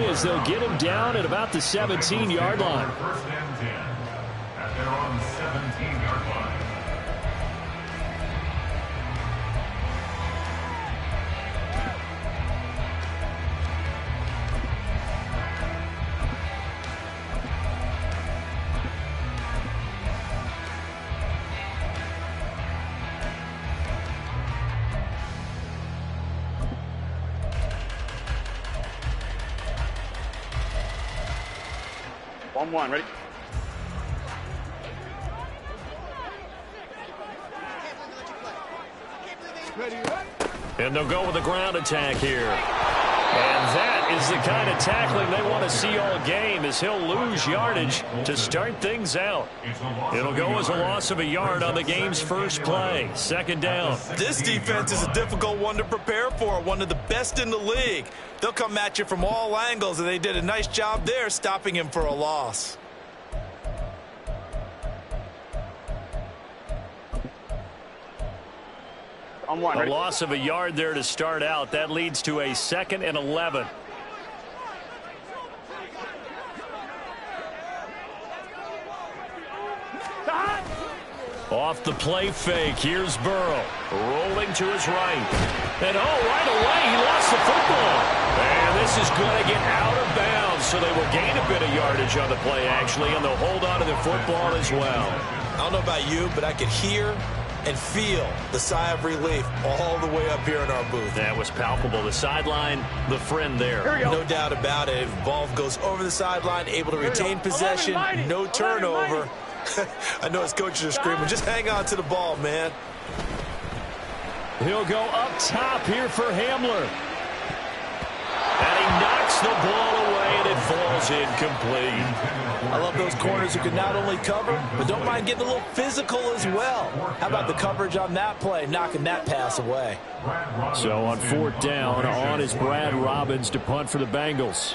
play as they'll get him down at about the 17-yard line. First and 10 at their own 17-yard line. One, ready? And they'll go with the ground attack here. And that is the kind of tackling they want to see all game, as he'll lose yardage to start things out. It'll go as a loss of a yard on the game's first play. Second down. This defense is a difficult one to prepare for, one of the best in the league. They'll come at you from all angles, and they did a nice job there stopping him for a loss. A loss of a yard there to start out. That leads to a 2nd and 11. Off the play fake. Here's Burrow. Rolling to his right. And right away he lost the football. And this is going to get out of bounds. So they will gain a bit of yardage on the play, actually, and they'll hold on to the football as well. I don't know about you, but I could hear and feel the sigh of relief all the way up here in our booth. That was palpable. The sideline, the friend there. No doubt about it. If the ball goes over the sideline, able to retain possession, no turnover. I know his coaches are screaming, just hang on to the ball, man. He'll go up top here for Hamler. And he knocks the ball away, and it falls incomplete. I love those corners who can not only cover, but don't mind getting a little physical as well. How about the coverage on that play, knocking that pass away? So on 4th down, on is Brad Robbins to punt for the Bengals.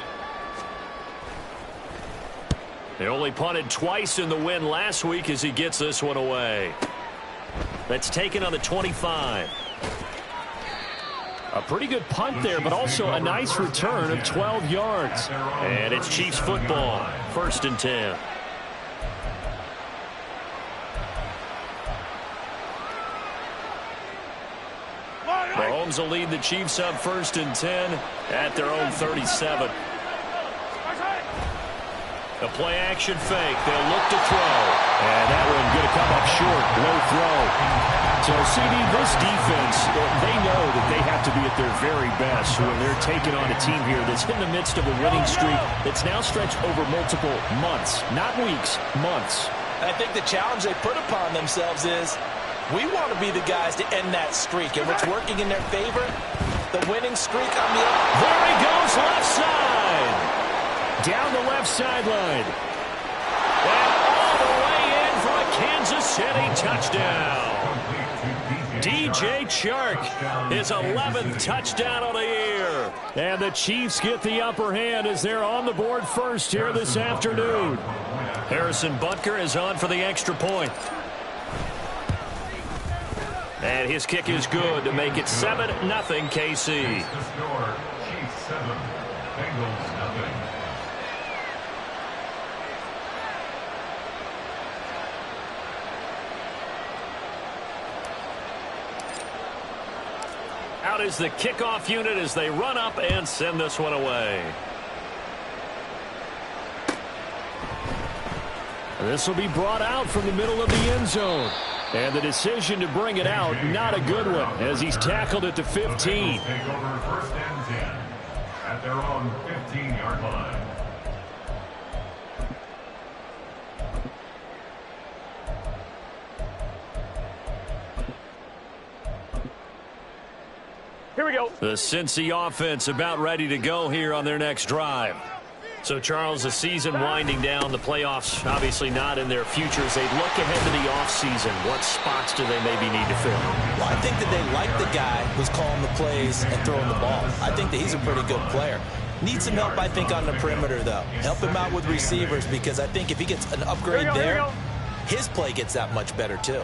They only punted twice in the win last week as he gets this one away. That's taken on the 25. A pretty good punt there, but also a nice return of 12 yards. And it's Chiefs football, 1st and 10. Mahomes will lead the Chiefs up 1st and 10 at their own 37. A play action fake. They'll look to throw. And that one going to come up short. Low throw. So, CD, this defense, they know that they have to be at their very best when they're taking on a team here that's in the midst of a winning streak that's now stretched over multiple months. Not weeks, months. I think the challenge they put upon themselves is we want to be the guys to end that streak. And what's working in their favor, the winning streak on the other. There he goes, left side. Down the left sideline. And all the way in for a Kansas City touchdown. DJ Chark, his 11th touchdown of the year. And the Chiefs get the upper hand as they're on the board first here this afternoon. Harrison Butker is on for the extra point. And his kick is good to make it 7-0 KC. Chiefs 7, Bengals nothing. Out is the kickoff unit as they run up and send this one away. This will be brought out from the middle of the end zone. And the decision to bring it out, not a good one, as he's tackled at the 15. Take over 1st and 10 at their own 15-yard line. Here we go. The Cincy offense about ready to go here on their next drive. So, Charles, the season winding down, the playoffs obviously not in their futures. They look ahead to the offseason. What spots do they maybe need to fill? Well, I think that they like the guy who's calling the plays and throwing the ball. I think that he's a pretty good player. Needs some help, I think, on the perimeter, though. Help him out with receivers, because I think if he gets an upgrade there, his play gets that much better, too.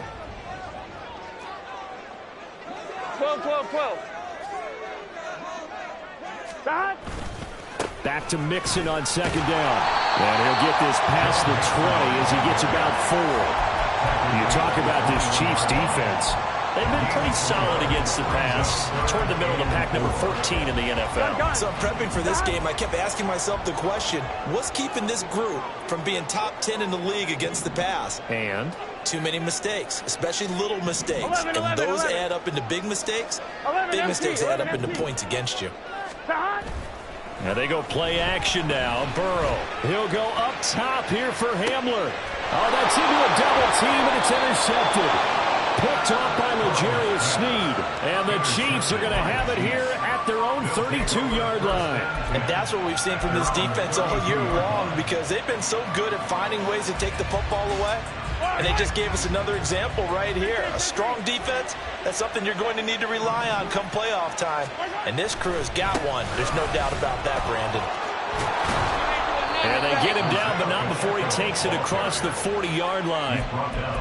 12. Back to Mixon on second down. And he'll get this past the 20 as he gets about 4. You talk about this Chiefs defense. They've been pretty solid against the pass. Toward the middle of the pack, number 14 in the NFL. So I'm prepping for this game. I kept asking myself the question, what's keeping this group from being top 10 in the league against the pass? And too many mistakes, especially little mistakes. And those add up into big mistakes. Big mistakes add up into points against you. now they go play action now. Burrow. He'll go up top here for Hamler. Oh, that's into a double team, and it's intercepted. Picked off by L'Jarius Sneed. And the Chiefs are going to have it here at their own 32-yard line. And that's what we've seen from this defense all year long, because they've been so good at finding ways to take the football away. And they just gave us another example right here. A strong defense, that's something you're going to need to rely on come playoff time. And this crew has got one. There's no doubt about that, Brandon. And they get him down, but not before he takes it across the 40-yard line.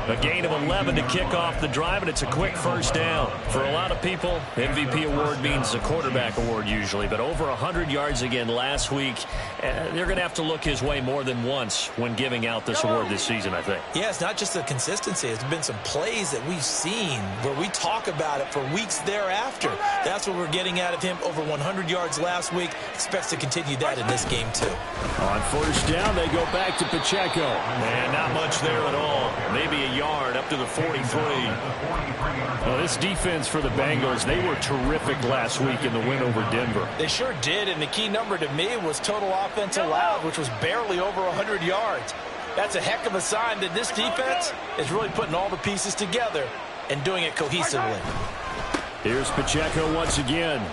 A gain of 11 to kick off the drive, and it's a quick first down. For a lot of people, MVP award means a quarterback award usually, but over 100 yards again last week. They're going to have to look his way more than once when giving out this award this season, I think. Yeah, it's not just the consistency. It's been some plays that we've seen where we talk about it for weeks thereafter. That's what we're getting out of him. Over 100 yards last week. Expects to continue that in this game, too. On first down, they go back to Pacheco. And not much there at all. Maybe a yard up to the 43. Well, this defense for the Bengals, they were terrific last week in the win over Denver. They sure did, and the key number to me was total offense allowed, which was barely over 100 yards. That's a heck of a sign that this defense is really putting all the pieces together and doing it cohesively. Here's Pacheco once again.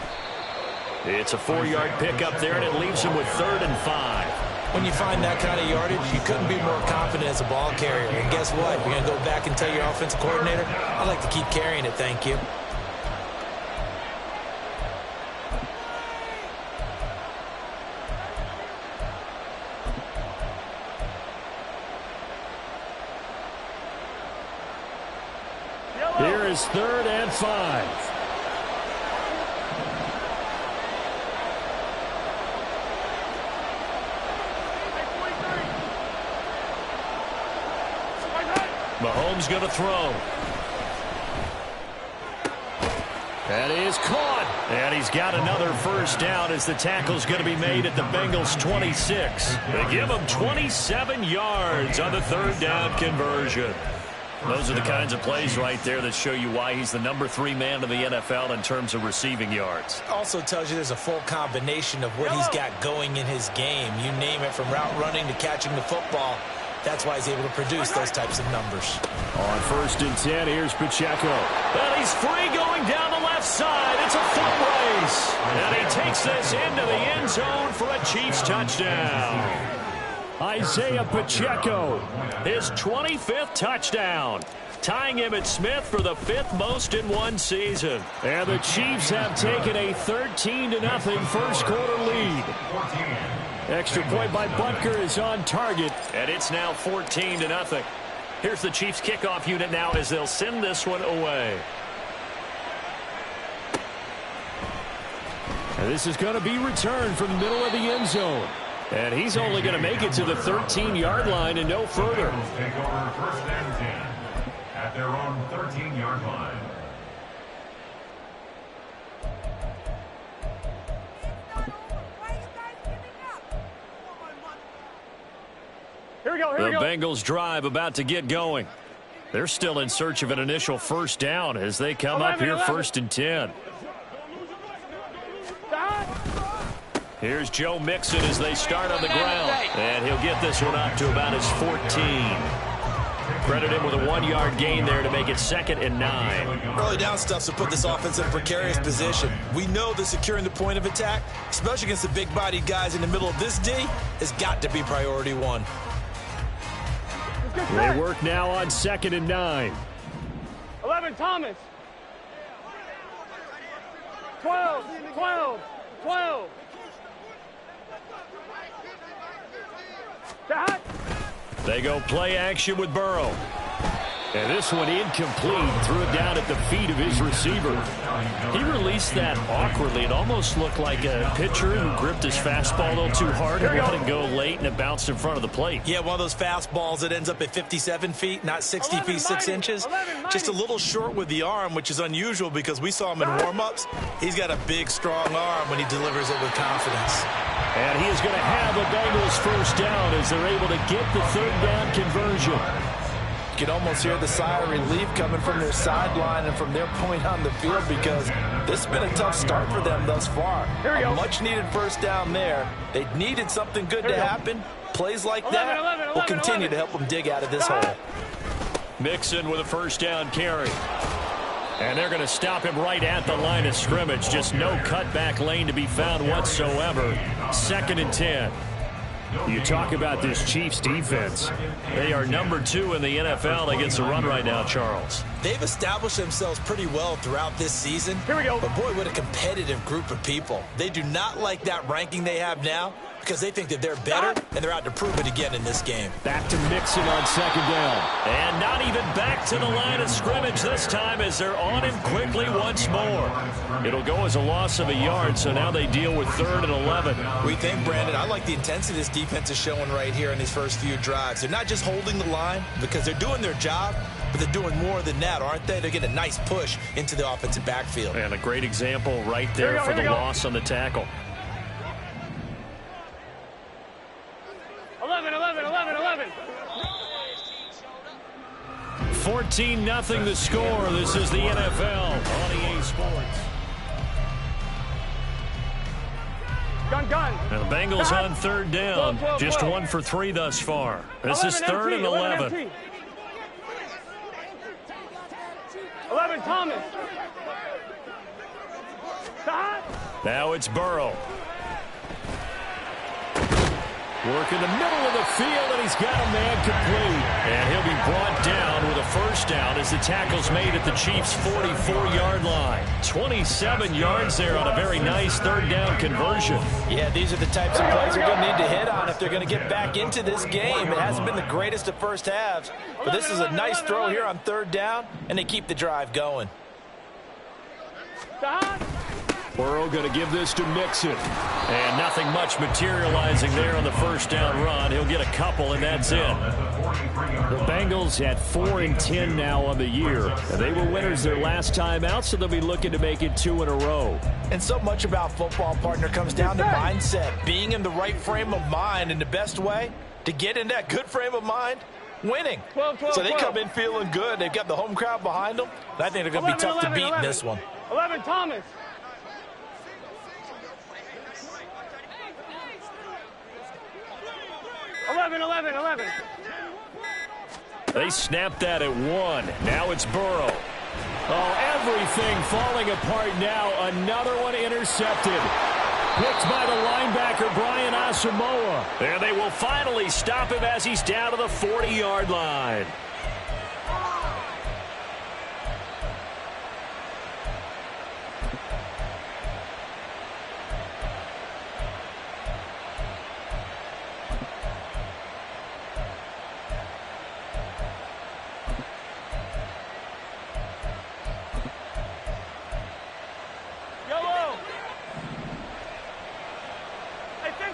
It's a 4-yard pickup there, and it leaves him with 3rd and 5. When you find that kind of yardage, you couldn't be more confident as a ball carrier. And guess what? You're going to go back and tell your offensive coordinator, I'd like to keep carrying it, thank you. Here is 3rd and 5. Mahomes going to throw. That is caught. And he's got another first down as the tackle's going to be made at the Bengals 26. They give him 27 yards on the 3rd down conversion. Those are the kinds of plays right there that show you why he's the number 3 man in the NFL in terms of receiving yards. Also tells you there's a full combination of what he's got going in his game. You name it, from route running to catching the football. That's why he's able to produce those types of numbers. On 1st and 10, here's Pacheco. And he's free going down the left side. It's a foot race. And he takes this into the end zone for a Chiefs touchdown. Isaiah Pacheco, his 25th touchdown, tying Emmitt Smith for the 5th most in one season. And the Chiefs have taken a 13-0 first quarter lead. Extra point by Butker is on target, and it's now 14-0. Here's the Chiefs kickoff unit now as they'll send this one away. And this is going to be returned from the middle of the end zone. And he's only going to make it to the 13-yard line and no further. Take over 1st and 10 at their own 13-yard line. The Bengals drive about to get going. They're still in search of an initial first down as they come up here 1st and 10. Here's Joe Mixon as they start on the ground. And he'll get this one up to about his 14. Credit him with a 1-yard gain there to make it 2nd and 9. Early down stuff to put this offense in a precarious position. We know that securing the point of attack, especially against the big-bodied guys in the middle of this D, has got to be priority 1. They work now on 2nd and 9. 11, Thomas. 12, 12, 12. They go play action with Burrow. And this one incomplete. Threw it down at the feet of his receiver. He released that awkwardly. It almost looked like a pitcher who gripped his fastball a little too hard and let it go late, and it bounced in front of the plate. Yeah, one of those fastballs that ends up at 57 feet, not 60 feet, 6 inches. Just a little short with the arm, which is unusual because we saw him in warm-ups. He's got a big, strong arm when he delivers it with confidence. And he is going to have a Bengals first down as they're able to get the third down conversion. You can almost hear the sigh of relief coming from their sideline and from their point on the field because this has been a tough start for them thus far. A much-needed first down there. They needed something good to happen. Plays like that will continue to help them dig out of this hole. Mixon with a first down carry. And they're going to stop him right at the line of scrimmage. Just no cutback lane to be found whatsoever. 2nd and 10. You talk about this Chiefs defense. They are number 2 in the NFL against the run right now, Charles. They've established themselves pretty well throughout this season. Here we go. But boy, what a competitive group of people. They do not like that ranking they have now because they think that they're better, and they're out to prove it again in this game. Back to Mixon on 2nd down. And not even back to the line of scrimmage this time as they're on him quickly once more. It'll go as a loss of a yard, so now they deal with 3rd and 11. We think, Brandon, I like the intensity this defense is showing right here in these first few drives. They're not just holding the line because they're doing their job, but they're doing more than that, aren't they? They're getting a nice push into the offensive backfield. And a great example right there for the loss on the tackle. 11. 14-0 the score. This is the NFL on EA Sports. Gun. And the Bengals on 3rd down. 12. Just 1 for 3 thus far. This is 3rd and 11. 11 Thomas. Now it's Burrow. Work in the middle of the field, and he's got a man complete. And he'll be brought down with a first down as the tackle's made at the Chiefs' 44-yard line. 27 yards there on a very nice 3rd down conversion. Yeah, these are the types of plays they're going to need to hit on if they're going to get back into this game. It hasn't been the greatest of first halves, but this is a nice throw here on 3rd down, and they keep the drive going. Burrow going to give this to Mixon. And nothing much materializing there on the first down run. He'll get a couple, and that's it. The Bengals at 4-10 now on the year. And they were winners their last time out, so they'll be looking to make it 2 in a row. And so much about football, partner, comes down to mindset. Being in the right frame of mind, and the best way to get in that good frame of mind, winning. 12. So they come in feeling good. They've got the home crowd behind them. And I think they're going to be tough to beat in this one. 11 Thomas. 11. They snapped that at 1. Now it's Burrow. Oh, everything falling apart now. Another one intercepted. Picked by the linebacker, Brian Asamoah. And they will finally stop him as he's down to the 40-yard line.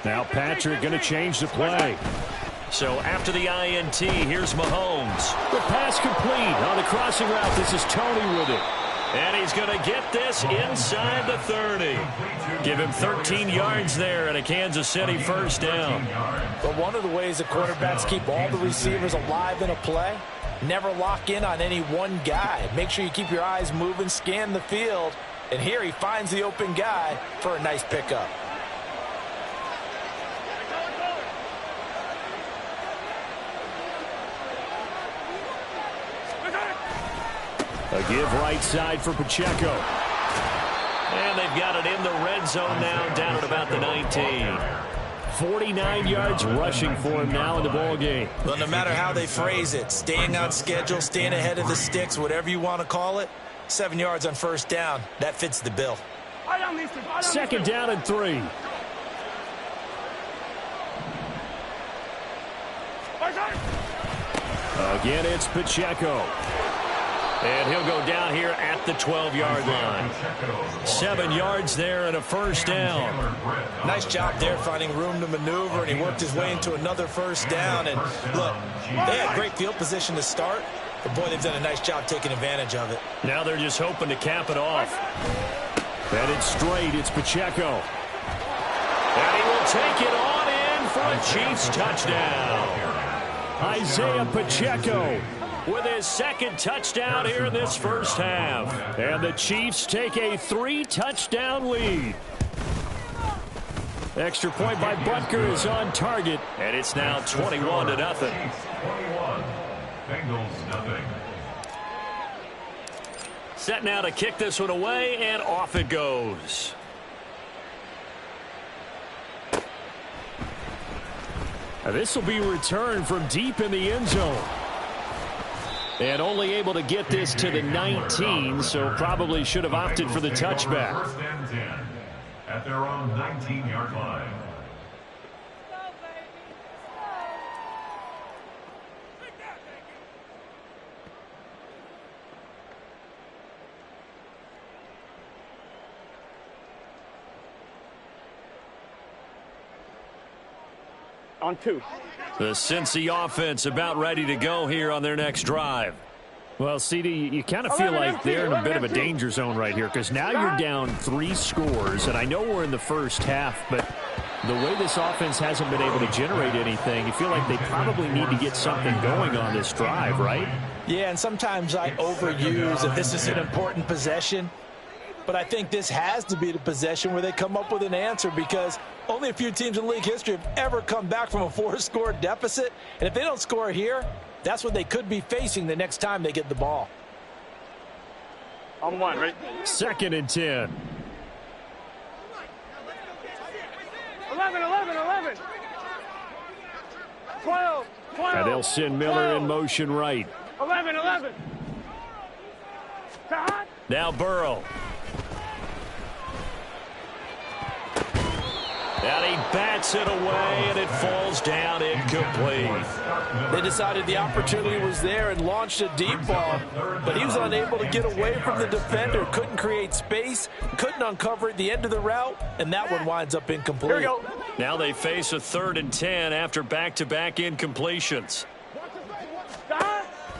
Now Patrick going to change the play. So after the INT, here's Mahomes. The pass complete on the crossing route. This is Tony with it. And he's going to get this inside the 30. Give him 13 yards there and a Kansas City first down. But one of the ways the quarterbacks keep all the receivers alive in a play, never lock in on any one guy. Make sure you keep your eyes moving, scan the field. And here he finds the open guy for a nice pickup. A give right side for Pacheco. And they've got it in the red zone now, down at about the 19. 49 yards rushing for him now in the ball game. Well, no matter how they phrase it, staying on schedule, staying ahead of the sticks, whatever you want to call it, 7 yards on first down, that fits the bill. 2nd down and 3. Again, it's Pacheco. And he'll go down here at the 12-yard line. 7 yards there and a first down. Nice job there finding room to maneuver, and he worked his way into another first down. And look, they had great field position to start, but boy, they've done a nice job taking advantage of it. Now they're just hoping to cap it off. And it's straight. It's Pacheco. And he will take it on in for a Chiefs touchdown. Isaiah Pacheco with his second touchdown here in this first half. And the Chiefs take a 3-touchdown lead. Extra point by Butker is on target. And it's now 21-0. 21. Bengals nothing. Set now to kick this one away, and off it goes. Now this will be returned from deep in the end zone. And only able to get this to the 19, so probably should have opted for the touchback. First and 10 at their own 19-yard line. On 2. The Cincy offense about ready to go here on their next drive. Well, CD, you kind of feel like they're in a bit of a danger zone right here because now you're down 3 scores, and I know we're in the first half, but the way this offense hasn't been able to generate anything, you feel like they probably need to get something going on this drive, right? Yeah, and sometimes I overuse that this is an important possession. But I think this has to be the possession where they come up with an answer because only a few teams in league history have ever come back from a 4-score deficit. And if they don't score here, that's what they could be facing the next time they get the ball. On 1, right? 2nd and 10. 11. 12. And they'll send Miller in motion right. 11. Now Burrow. And he bats it away, and it falls down incomplete. They decided the opportunity was there and launched a deep ball, but he was unable to get away from the defender, couldn't create space, couldn't uncover at the end of the route, and that one winds up incomplete. Here we go. Now they face a 3rd and 10 after back-to-back incompletions.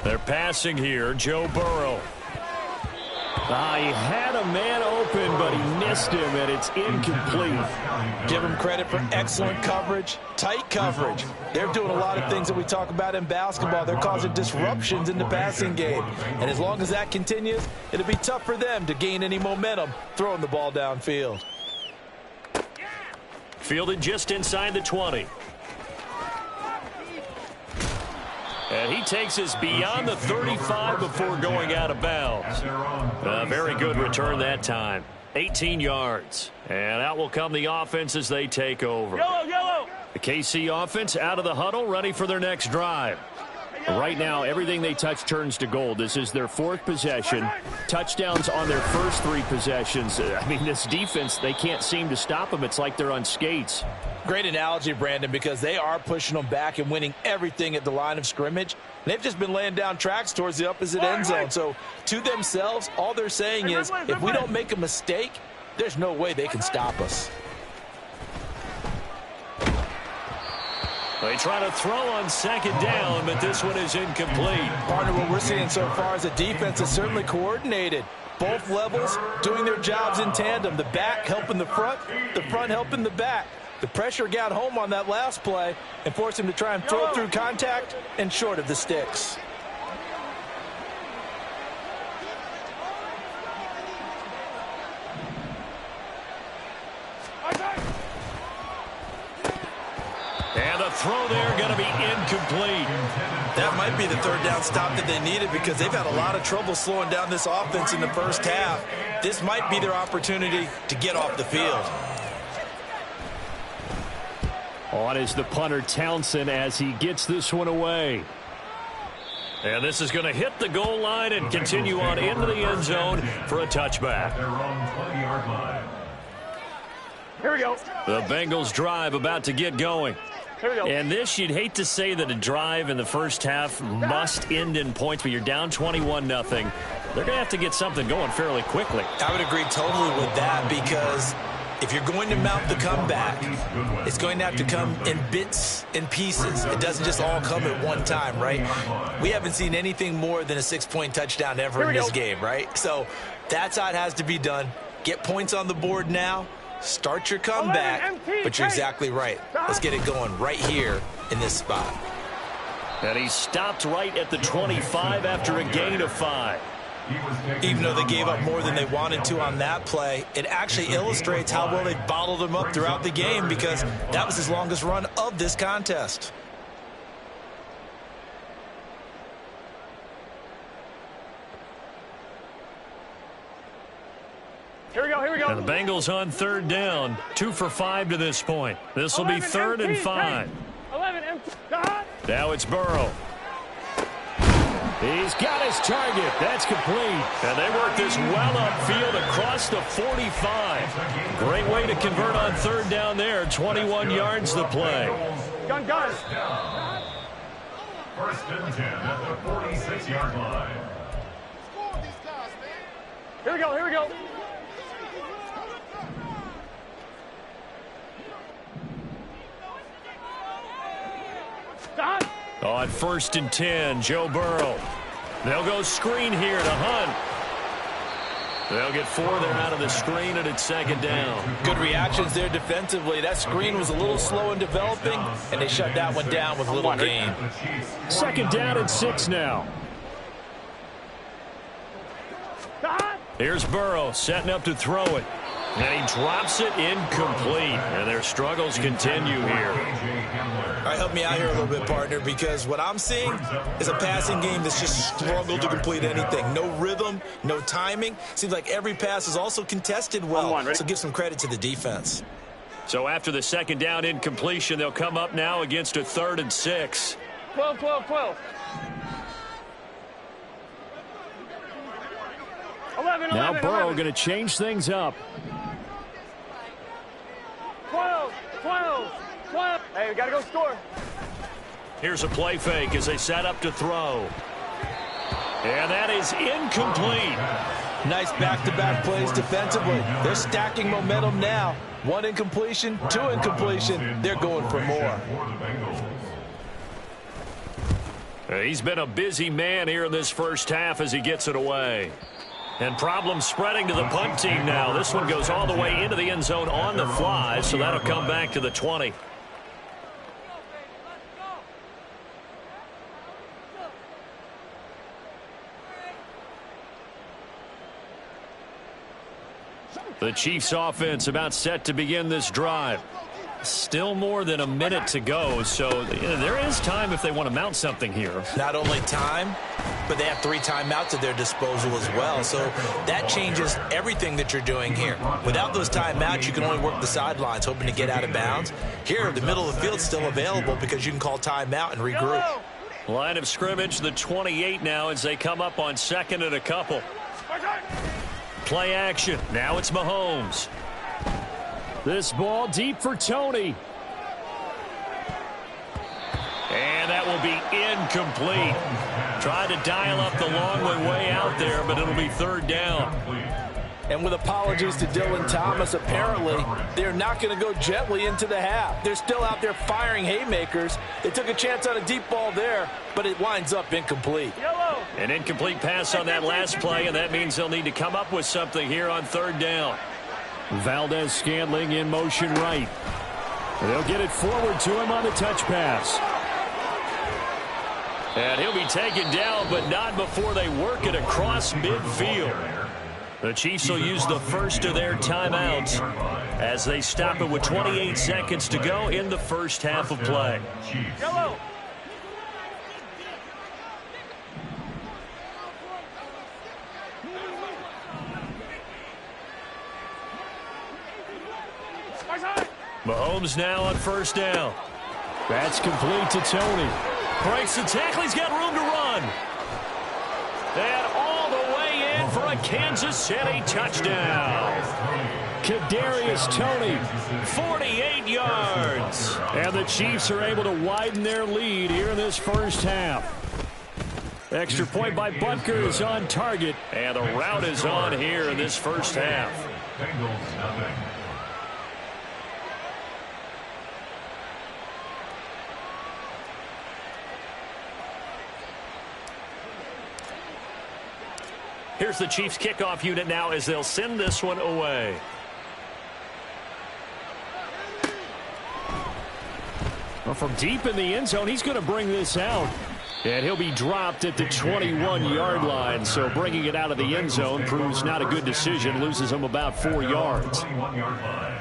They're passing here, Joe Burrow. He had a man open, but he missed him, and it's incomplete. Give him credit for excellent coverage, tight coverage. They're doing a lot of things that we talk about in basketball. They're causing disruptions in the passing game. And as long as that continues, it'll be tough for them to gain any momentum throwing the ball downfield. Fielded just inside the 20. And he takes us beyond the 35 before going out of bounds. A very good return that time. 18 yards. And out will come the offense as they take over. Yellow. The KC offense out of the huddle, ready for their next drive. Right now, everything they touch turns to gold. This is their 4th possession. Touchdowns on their first 3 possessions. I mean, this defense, they can't seem to stop them. It's like they're on skates. Great analogy, Brandon, because they are pushing them back and winning everything at the line of scrimmage. They've just been laying down tracks towards the opposite end zone. So to themselves, all they're saying is, if we don't make a mistake, there's no way they can stop us. They try to throw on 2nd down, but this one is incomplete. Partner, what we're seeing so far is a defense that's certainly coordinated. Both levels doing their jobs in tandem. The back helping the front helping the back. The pressure got home on that last play and forced him to try and throw through contact and short of the sticks. And the throw there going to be incomplete. That might be the 3rd down stop that they needed because they've had a lot of trouble slowing down this offense in the first half. This might be their opportunity to get off the field. On is the punter Townsend as he gets this one away. And this is going to hit the goal line and continue on into the end zone for a touchback. Their own 20-yard line. Here we go. The Bengals drive about to get going. Here we go. And this, you'd hate to say that a drive in the first half must end in points, but you're down 21-0. They're going to have to get something going fairly quickly. I would agree totally with that, because if you're going to mount the comeback, it's going to have to come in bits and pieces. It doesn't just all come at one time, right? We haven't seen anything more than a 6-point touchdown ever in this game, right? So that's how it has to be done. Get points on the board now. Start your comeback, but you're exactly right. Let's get it going right here in this spot. And he stopped right at the 25 after a gain of 5. Even though they gave up more than they wanted to on that play, it actually illustrates how well they bottled them up throughout the game, because that was his longest run of this contest. Here we go, here we go. And the Bengals on third down, 2 for 5 to this point. This will be 3rd and 5. 11 empty. Now it's Burrow. He's got his target. That's complete. And they work this well upfield across the 45. Great way to convert on third down there. 21 yards the play. Gun. First and 10 at the 46-yard line. Here we go, here we go. On 1st and 10, Joe Burrow. They'll go screen here to Hunt. They'll get 4 there out of the screen, and it's 2nd down. Good reactions there defensively. That screen was a little slow in developing, and they shut that one down with a little gain. 2nd down and 6 now. Here's Burrow setting up to throw it. And he drops it incomplete. And their struggles continue here. All right, help me out here a little bit, partner, because what I'm seeing is a passing game that's just struggled to complete anything. No rhythm, no timing. Seems like every pass is also contested well, so give some credit to the defense. So after the 2nd down incompletion, they'll come up now against a 3rd and 6. 12. 11. Now Burrow going to change things up. 12. Hey, we got to go score. Here's a play fake as they set up to throw. And that is incomplete. Nice back-to-back plays defensively. They're stacking momentum now. 1 incompletion, 2 incompletion. They're going for more. He's been a busy man here in this first half as he gets it away. And problems spreading to the punt team now. This one goes all the way into the end zone on the fly, so that'll come back to the 20. The Chiefs offense about set to begin this drive. Still more than a minute to go, so there is time if they want to mount something here. Not only time, but they have 3 timeouts at their disposal as well, so that changes everything that you're doing here. Without those timeouts, you can only work the sidelines, hoping to get out of bounds. Here, the middle of the field's still available because you can call timeout and regroup. Line of scrimmage, the 28 now as they come up on 2nd and a couple. Play action. Now it's Mahomes. This ball deep for Tony. And that will be incomplete. Tried to dial up the long way out there, but it'll be 3rd down. And with apologies to Dylan Thomas, apparently they're not going to go gently into the half. They're still out there firing haymakers. They took a chance on a deep ball there, but it winds up incomplete. An incomplete pass on that last play, and that means they'll need to come up with something here on 3rd down. Valdez-Scantling in motion right. They'll get it forward to him on the touch pass. And he'll be taken down, but not before they work it across midfield. The Chiefs will use the first of their timeouts as they stop it with 28 seconds to go in the first half of play. Yellow. Mahomes now on 1st down. That's complete to Tony. Breaks the tackle. He's got room to run. And all the way in for a Kansas City touchdown. Kadarius Toney. 48 yards. And the Chiefs are able to widen their lead here in this first half. Extra point by Butker is on target. And the route is on here in this first half. Bengals nothing. Here's the Chiefs kickoff unit now as they'll send this one away. Well, from deep in the end zone, he's going to bring this out. And he'll be dropped at the 21-yard line. So bringing it out of the end zone proves not a good decision. Loses him about 4 yards. 21-yard line.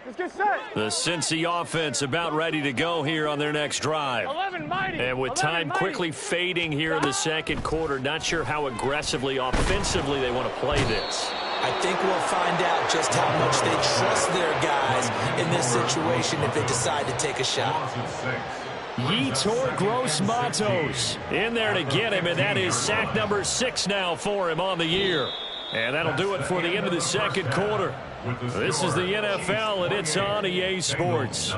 Let's get set. The Cincy offense about ready to go here on their next drive. 11 mighty. And with time 11 quickly fading here in the second quarter, not sure how aggressively, offensively they want to play this. I think we'll find out just how much they trust their guys in this situation if they decide to take a shot. Yetur Gross-Matos in there to get him, and that is sack number 6 now for him on the year. And that'll do it for the end of the second quarter. This is the NFL, and it's on EA Sports.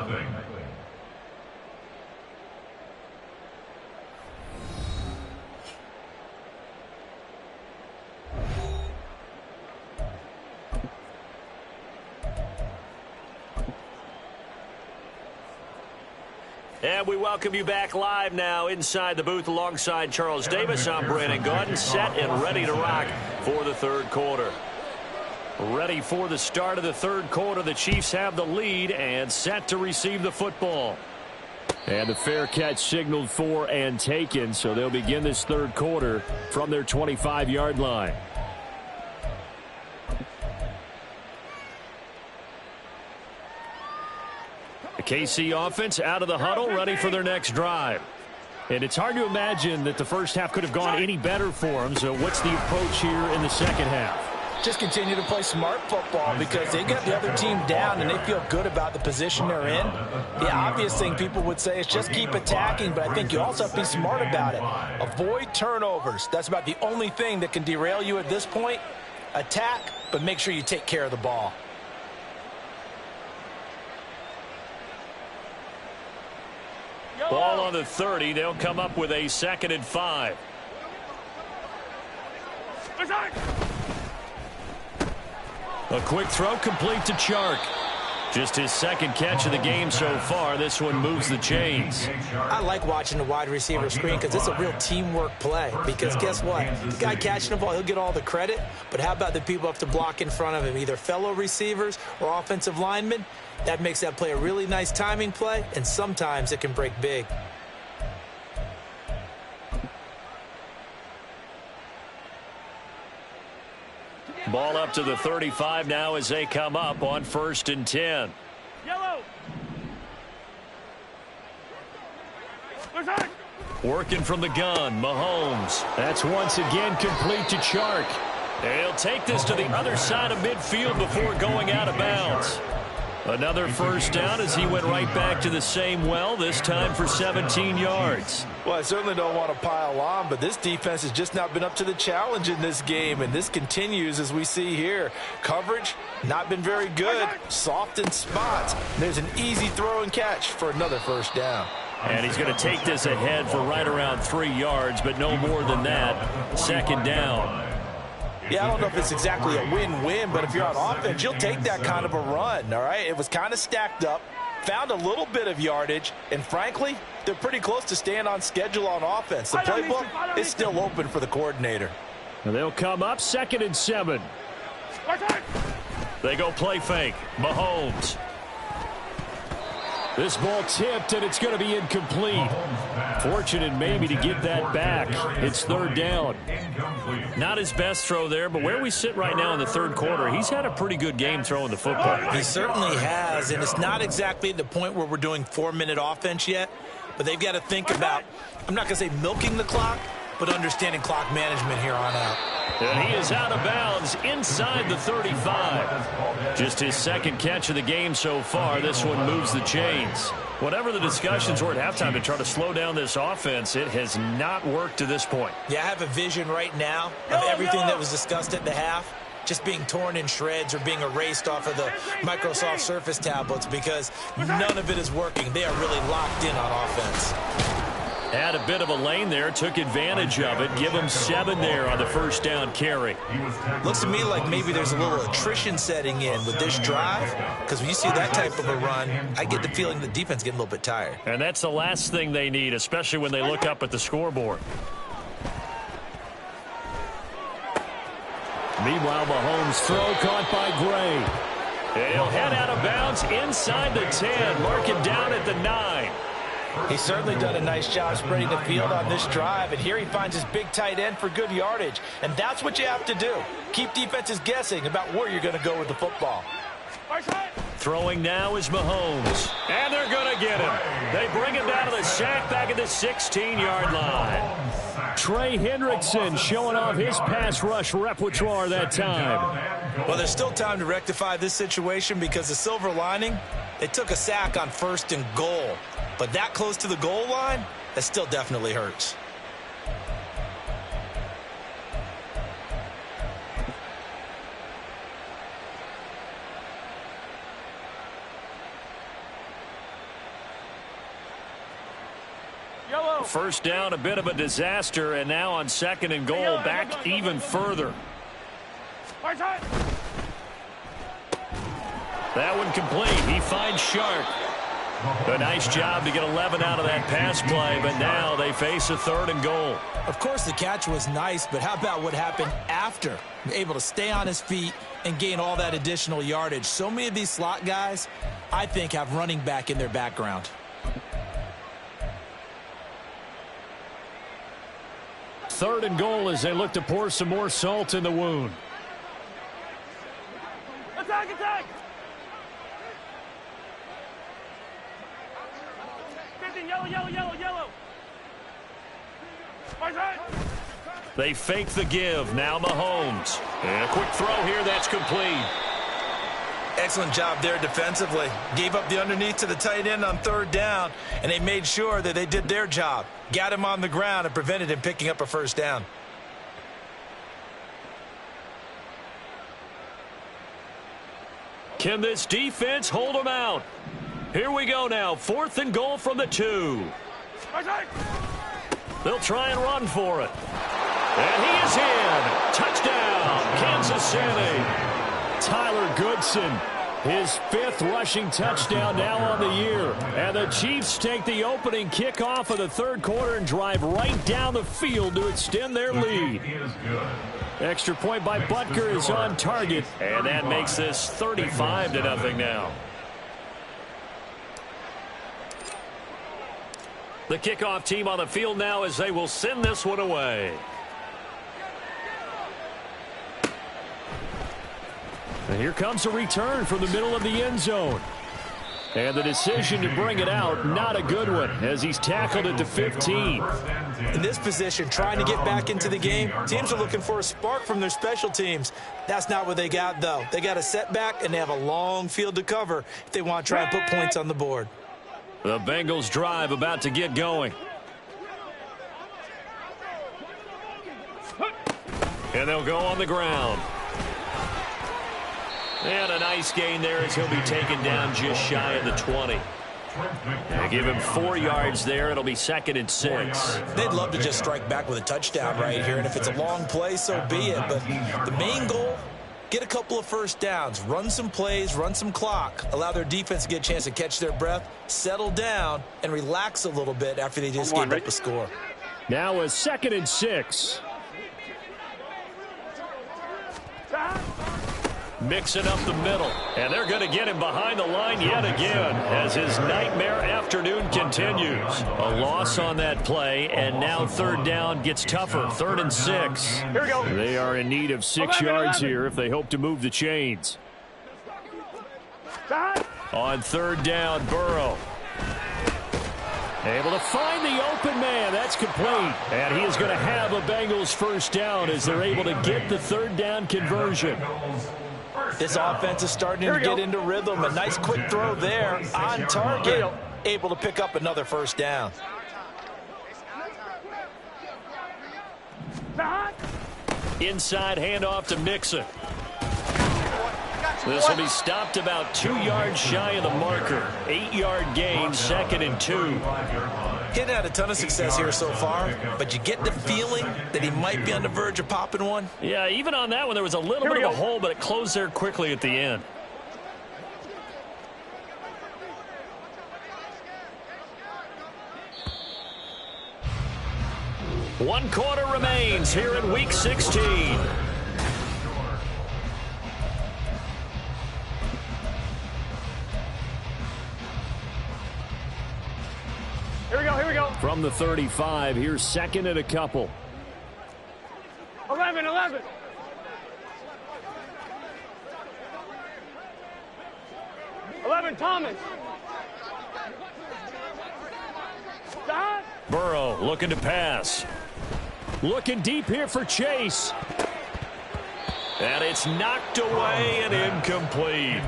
And we welcome you back live now inside the booth alongside Charles Davis. I'm Brandon Gaudin, set and ready to rock for the third quarter. Ready for the start of the third quarter. The Chiefs have the lead and set to receive the football. And the fair catch signaled for and taken, so they'll begin this third quarter from their 25-yard line. The KC offense out of the huddle, ready for their next drive. And it's hard to imagine that the first half could have gone any better for them, so what's the approach here in the second half? Just continue to play smart football because they got the other team down and they feel good about the position they're in. The obvious thing people would say is just keep attacking, but I think you also have to be smart about it. Avoid turnovers. That's about the only thing that can derail you at this point. Attack, but make sure you take care of the ball. Ball on the 30. They'll come up with a 2nd and 5. A quick throw complete to Chark. Just his second catch of the game so far. This one moves the chains. I like watching the wide receiver screen because it's a real teamwork play. Because guess what? The guy catching the ball, he'll get all the credit. But how about the people up to block in front of him, either fellow receivers or offensive linemen? That makes that play a really nice timing play, and sometimes it can break big. Ball up to the 35 now as they come up on 1st and 10. Yellow. Working from the gun, Mahomes. That's once again complete to Chark. He'll take this to the other side of midfield before going out of bounds. Another first down as he went right back to the same well, this time for 17 yards. Well, I certainly don't want to pile on, but this defense has just not been up to the challenge in this game, and this continues as we see here. Coverage, not been very good, soft in spots. There's an easy throw and catch for another first down. And he's going to take this ahead for right around 3 yards, but no more than that. 2nd down. Yeah, I don't know if it's exactly a win-win, but if you're on offense, you'll take that kind of a run, all right? It was kind of stacked up, found a little bit of yardage, and frankly, they're pretty close to staying on schedule on offense. The playbook is still open for the coordinator. And they'll come up 2nd and 7. They go play fake. Mahomes. This ball tipped, and it's going to be incomplete. Fortunate maybe to get that back. It's 3rd down. Not his best throw there, but where we sit right now in the third quarter, he's had a pretty good game throwing the football. He certainly has, and it's not exactly the point where we're doing 4-minute offense yet, but they've got to think about, I'm not going to say milking the clock, but understanding clock management here on out. And he is out of bounds inside the 35. Just his second catch of the game so far. This one moves the chains. Whatever the discussions were at halftime to try to slow down this offense, it has not worked to this point. Yeah, I have a vision right now of everything that was discussed at the half just being torn in shreds or being erased off of the Microsoft Surface tablets because none of it is working. They are really locked in on offense. Had a bit of a lane there, took advantage of it. Give him 7 there on the first down carry. Looks to me like maybe there's a little attrition setting in with this drive, because when you see that type of a run, I get the feeling the defense getting a little bit tired. And that's the last thing they need, especially when they look up at the scoreboard. Meanwhile, Mahomes' throw caught by Gray. He'll head out of bounds inside the 10. Mark him down at the 9. He's certainly done a nice job spreading the field on this drive, and here he finds his big tight end for good yardage. And that's what you have to do. Keep defenses guessing about where you're going to go with the football. Throwing now is Mahomes. And they're going to get him. They bring him down to the sack back at the 16-yard line. Trey Hendrickson showing off his pass rush repertoire that time. Well, there's still time to rectify this situation because the silver lining, they took a sack on 1st and goal. But that close to the goal line, that still definitely hurts. First down, a bit of a disaster, and now on 2nd and goal, back even further. That one complete. He finds Sharp. A nice job to get 11 out of that pass play, but now they face a 3rd and goal. Of course, the catch was nice, but how about what happened after? Able to stay on his feet and gain all that additional yardage. So many of these slot guys, I think, have running back in their background. Third and goal as they look to pour some more salt in the wound. Attack, attack! 15, yellow, yellow, yellow, yellow. They fake the give. Now Mahomes. And a quick throw here that's complete. Excellent job there defensively. Gave up the underneath to the tight end on 3rd down, and they made sure that they did their job. Got him on the ground and prevented him picking up a 1st down. Can this defense hold them out? Here we go now. 4th and goal from the 2. They'll try and run for it. And he is in. Touchdown, Kansas City. Tyler Goodson, his 5th rushing touchdown now on the year. And the Chiefs take the opening kickoff of the 3rd quarter and drive right down the field to extend their lead. Extra point by Butker is on target, and that makes this 35-0 now. The kickoff team on the field now as they will send this one away. And here comes a return from the middle of the end zone. And the decision to bring it out, not a good one, as he's tackled at the 15. In this position, trying to get back into the game, teams are looking for a spark from their special teams. That's not what they got, though. They got a setback, and they have a long field to cover if they want to try and put points on the board. The Bengals drive about to get going. And they'll go on the ground. And a nice gain there as he'll be taken down just shy of the 20. They give him 4 yards there. It'll be 2nd and 6. They'd love to just strike back with a touchdown right here, and if it's a long play, so be it. But the main goal, get a couple of 1st downs, run some plays, run some clock, allow their defense to get a chance to catch their breath, settle down, and relax a little bit after they just gave up a score. Now a 2nd and 6. Mixing up the middle, and they're going to get him behind the line yet again as his nightmare afternoon continues. A loss on that play, and now 3rd down gets tougher. 3rd and 6. Here we go. They are in need of 6 yards here if they hope to move the chains. On 3rd down, Burrow. Able to find the open man. That's complete. And he is going to have a Bengals first down as they're able to get the third down conversion. This offense is starting to get into rhythm. A nice quick throw there on target. Able to pick up another first down. Inside handoff to Mixon. This will be stopped about 2 yards shy of the marker. 8-yard gain, 2nd and 2. He hadn't had a ton of success here so far, but you get the feeling that he might be on the verge of popping one. Yeah, even on that one, there was a little bit of a hole, but it closed there quickly at the end. One quarter remains here in Week 16. Here we go. From the 35, here's 2nd and a couple. 11. 11, Thomas. Stop. Burrow looking to pass. Looking deep here for Chase. And it's knocked away and incomplete.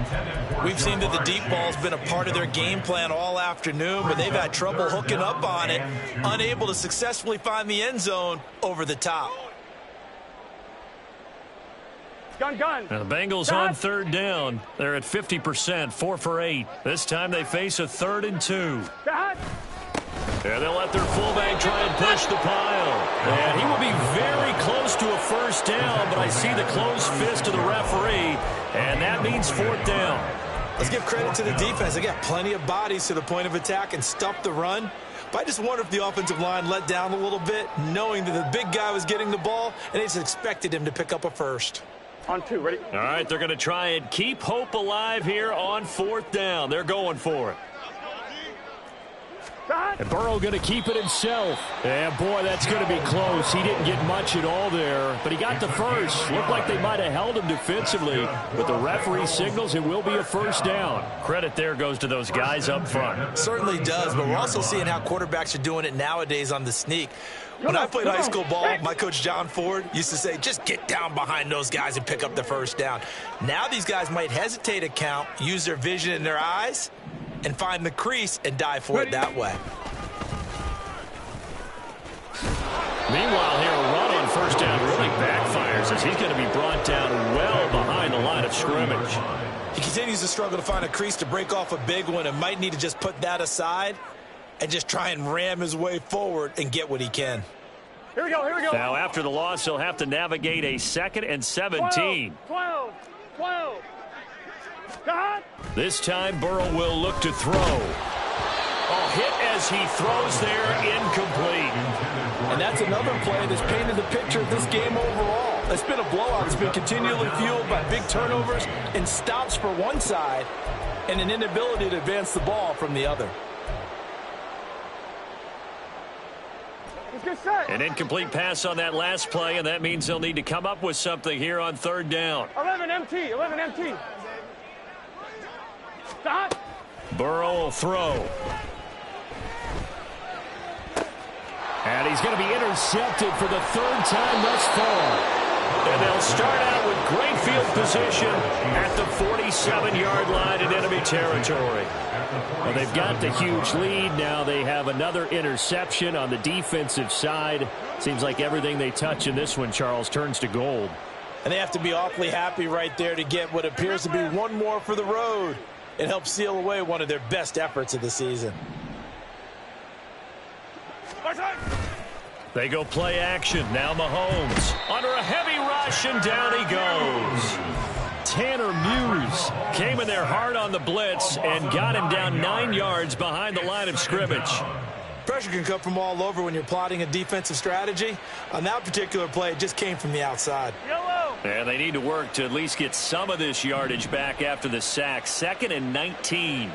We've seen that the deep ball's been a part of their game plan all afternoon, but they've had trouble hooking up on it, unable to successfully find the end zone over the top. Gun. And the Bengals on third down. They're at 50%, 4 for 8. This time they face a 3rd and 2. And they'll let their fullback try and push the pile. And he will be very close to a first down, but I see the closed fist of the referee, and that means 4th down. Let's give credit to the defense. They got plenty of bodies to the point of attack and stuffed the run. But I just wonder if the offensive line let down a little bit, knowing that the big guy was getting the ball, and they just expected him to pick up a first. On 2, ready? All right, they're going to try and keep hope alive here on 4th down. They're going for it. And Burrow going to keep it himself. And, boy, that's going to be close. He didn't get much at all there, but he got the first. Looked like they might have held him defensively, but the referee signals it will be a first down. Credit there goes to those guys up front. Certainly does, but we're also seeing how quarterbacks are doing it nowadays on the sneak. When I played high school ball, my coach John Ford used to say, just get down behind those guys and pick up the first down. Now these guys might hesitate to count, use their vision in their eyes, and find the crease and dive for it that way. Meanwhile, here, a run on first down really backfires as he's going to be brought down well behind the line of scrimmage. He continues to struggle to find a crease to break off a big one and might need to just put that aside and just try and ram his way forward and get what he can. Here we go. Now, after the loss, he'll have to navigate a 2nd and 17. 12. This time, Burrow will look to throw. Hit as he throws there, incomplete. And that's another play that's painted the picture of this game overall. It's been a blowout. It's been continually fueled by big turnovers and stops for one side and an inability to advance the ball from the other. An incomplete pass on that last play, and that means they'll need to come up with something here on 3rd down. 11 MT. Stop. Burrow will throw. And he's going to be intercepted for the 3rd time thus far. And they'll start out with great field position at the 47-yard line in enemy territory. Well, they've got the huge lead. Now they have another interception on the defensive side. Seems like everything they touch in this one, Charles, turns to gold. And they have to be awfully happy right there to get what appears to be one more for the road. It helps seal away one of their best efforts of the season. They go play action. Now Mahomes under a heavy rush, and down he goes. Tanner Muse came in there hard on the blitz and got him down 9 yards behind the line of scrimmage. Pressure can come from all over when you're plotting a defensive strategy. On that particular play, it just came from the outside. And they need to work to at least get some of this yardage back after the sack. 2nd and 19.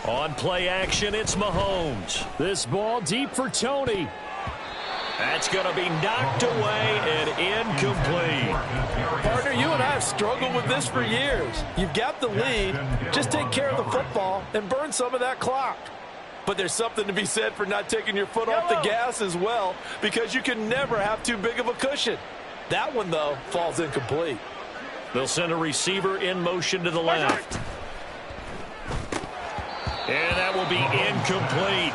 On play action, it's Mahomes. This ball deep for Tony. That's going to be knocked away and incomplete. Partner, you and I have struggled with this for years. You've got the lead. Just take care of the football and burn some of that clock. But there's something to be said for not taking your foot off the gas as well, because you can never have too big of a cushion. That one, though, falls incomplete. They'll send a receiver in motion to the left. And that will be incomplete.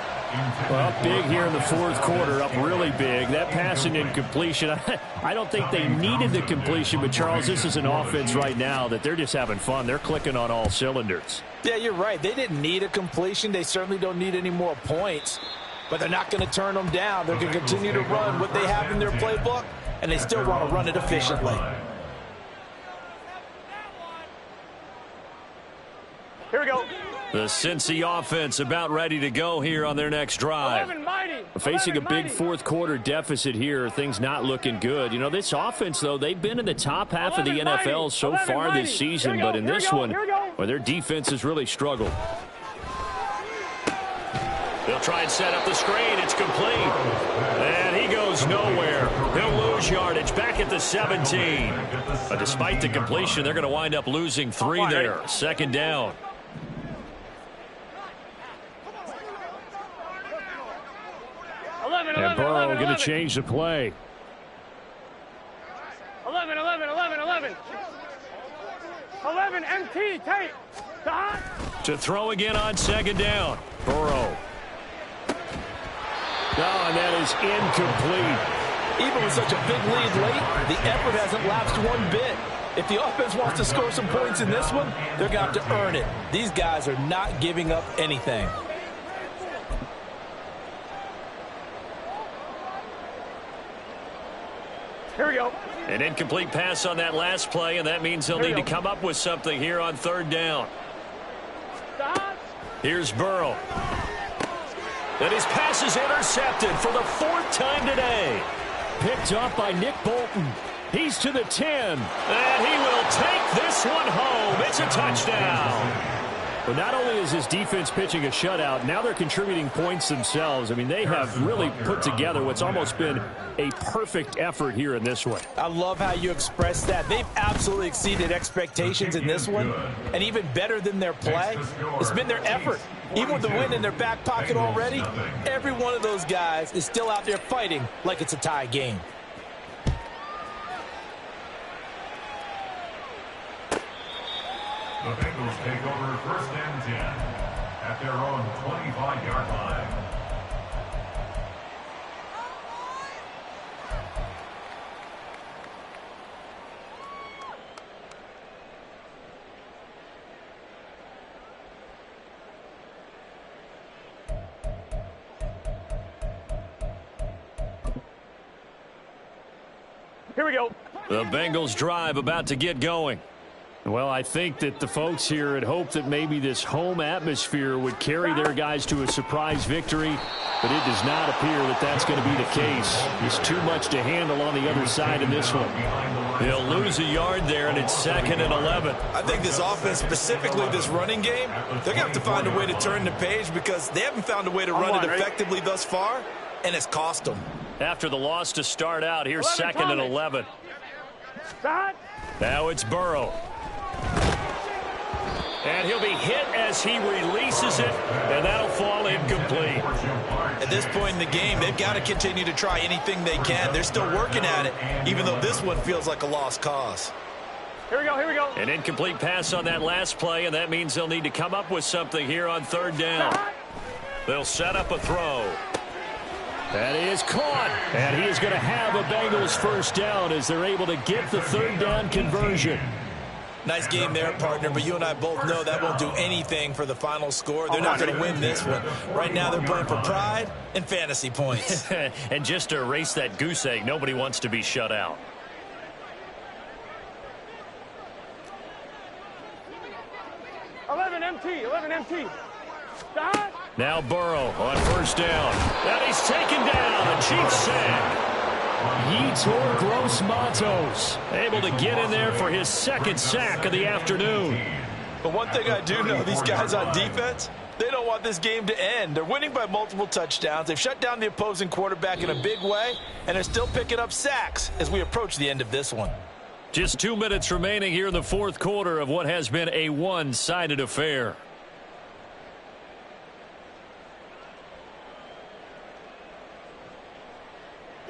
Well, up big here in the fourth quarter, up really big. That passing incompletion, I don't think they needed the completion, but, Charles, this is an offense right now that they're just having fun. They're clicking on all cylinders. Yeah, you're right. They didn't need a completion. They certainly don't need any more points, but they're not going to turn them down. They're going to continue to run what they have in their playbook, and they still want to run it efficiently. Here we go. The Cincy offense about ready to go here on their next drive. Facing a big fourth quarter deficit here, things not looking good. You know, this offense, though, they've been in the top half of the NFL so far this season, but in this one, well, their defense has really struggled. They'll try and set up the screen. It's complete. And he goes nowhere. He'll lose yardage back at the 17. But despite the completion, they're going to wind up losing 3 there. Second down. And Burrow going to change the play. 11, MT, tape. To throw again on second down. Burrow. Oh, and that is incomplete. Even with such a big lead late, the effort hasn't lapsed one bit. If the offense wants to score some points in this one, they're going to have to earn it. These guys are not giving up anything. Here we go. An incomplete pass on that last play, and that means they'll need to come up with something here on third down. Here's Burrow. And his pass is intercepted for the 4th time today. Picked up by Nick Bolton. He's to the 10. And he will take this one home. It's a touchdown. But not only is his defense pitching a shutout, now they're contributing points themselves. I mean, they have really put together what's almost been a perfect effort here in this one. I love how you express that. They've absolutely exceeded expectations in this one, and even better than their play, it's been their effort. Even with the win in their back pocket already, every one of those guys is still out there fighting like it's a tie game. The Bengals take over 1st and 10 at their own 25-yard line. Here we go. The Bengals drive about to get going. Well, I think that the folks here had hoped that maybe this home atmosphere would carry their guys to a surprise victory, but it does not appear that that's going to be the case. There's too much to handle on the other side in this one. He'll lose a yard there, and it's 2nd and 11. I think this offense, specifically this running game, they're going to have to find a way to turn the page because they haven't found a way to run it effectively thus far, and it's cost them. After the loss to start out, here's 2nd and 11. Now it's Burrow. And he'll be hit as he releases it, and that'll fall incomplete. At this point in the game, they've got to continue to try anything they can. They're still working at it, even though this one feels like a lost cause. Here we go, here we go. An incomplete pass on that last play, and that means they'll need to come up with something here on third down. They'll set up a throw. That is caught, and he is going to have a Bengals first down as they're able to get the third down conversion. Nice game there, partner, but you and I both know that won't do anything for the final score. They're not going to win this one. Right now they're playing for pride and fantasy points. And just to erase that goose egg, nobody wants to be shut out. Eleven MT. Now Burrow on first down. And he's taken down. A Chiefs sack. Yetur Gross-Matos able to get in there for his 2nd sack of the afternoon. But one thing I do know, these guys on defense, they don't want this game to end. They're winning by multiple touchdowns. They've shut down the opposing quarterback in a big way, and they're still picking up sacks as we approach the end of this one. Just 2 minutes remaining here in the fourth quarter of what has been a one-sided affair.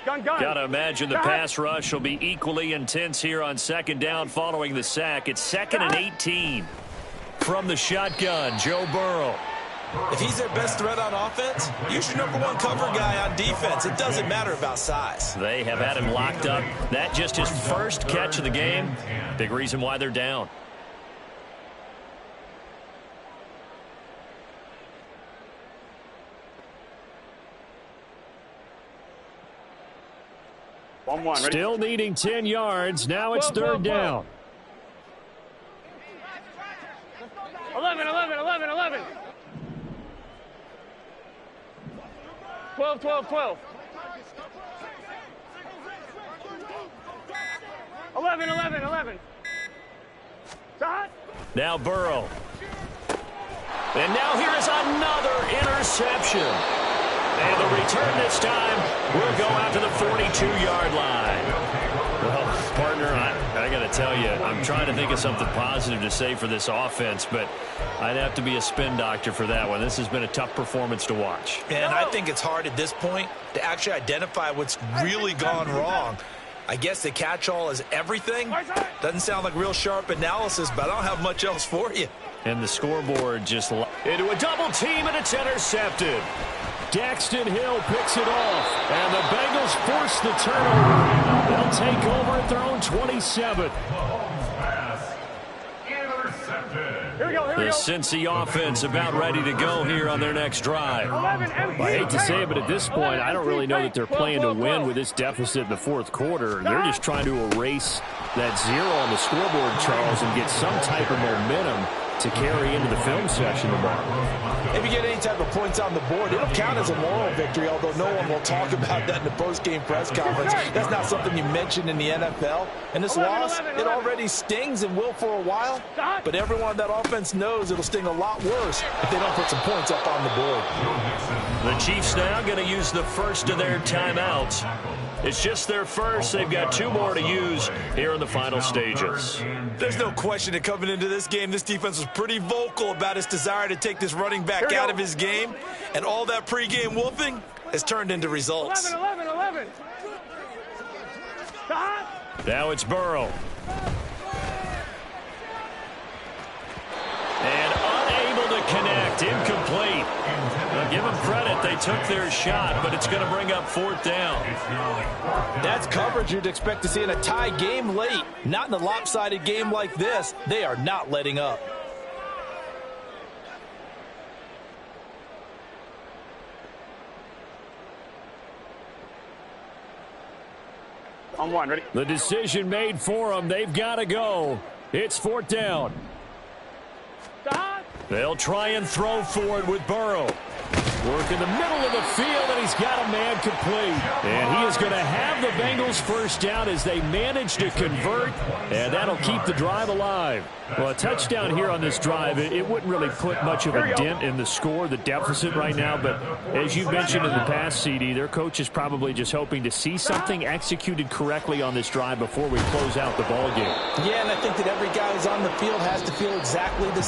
Gun. Got to imagine the pass rush will be equally intense here on second down following the sack. It's 2nd and 18. From the shotgun, Joe Burrow. If he's their best threat on offense, use your number 1 cover guy on defense. It doesn't matter about size. They have had him locked up. That just his first catch of the game. Big reason why they're down. One. Still needing 10 yards. Now it's third down. 11. 12. 11. Shot. Now Burrow. And now here is another interception. And the return this time will go out to the 42-yard line. Well, partner, I got to tell you, I'm trying to think of something positive to say for this offense, but I'd have to be a spin doctor for that one. This has been a tough performance to watch. And I think it's hard at this point to actually identify what's really gone wrong. I guess the catch-all is everything. Doesn't sound like real sharp analysis, but I don't have much else for you. And the scoreboard just into a double team, and it's intercepted. Daxton Hill picks it off, and the Bengals force the turnover. They'll take over at their own 27. Here we go. The Cincy offense about ready to go here on their next drive. I hate to say it, but at this point, I don't really know that they're playing to win with this deficit in the fourth quarter. They're just trying to erase that 0 on the scoreboard, Charles, and get some type of momentum to carry into the film session tomorrow. If you get any type of points on the board, it'll count as a moral victory, although no one will talk about that in the post-game press conference. That's not something you mention in the NFL. And this loss, it already stings and will for a while, but everyone on that offense knows it'll sting a lot worse if they don't put some points up on the board. The Chiefs now going to use the first of their timeouts. It's just their first. They've got 2 more to use here in the final stages. There's no question that coming into this game, this defense was pretty vocal about its desire to take this running back out of his game, and all that pregame wolfing has turned into results. 11. Now it's Burrow. And unable to connect, incomplete. Now give them credit, they took their shot, but it's going to bring up 4th down. That's coverage you'd expect to see in a tie game late. Not in a lopsided game like this. They are not letting up. On 1, ready? The decision made for them. They've got to go. It's 4th down. They'll try and throw for it with Burrow. Work in the middle of the field, and he's got a man complete. And he is going to have the Bengals first down as they manage to convert, and that'll keep the drive alive. Well, a touchdown here on this drive, it wouldn't really put much of a dent in the score, the deficit right now. But as you mentioned in the past, CD, their coach is probably just hoping to see something executed correctly on this drive before we close out the ball game. Yeah, and I think that every guy who's on the field has to feel exactly the same.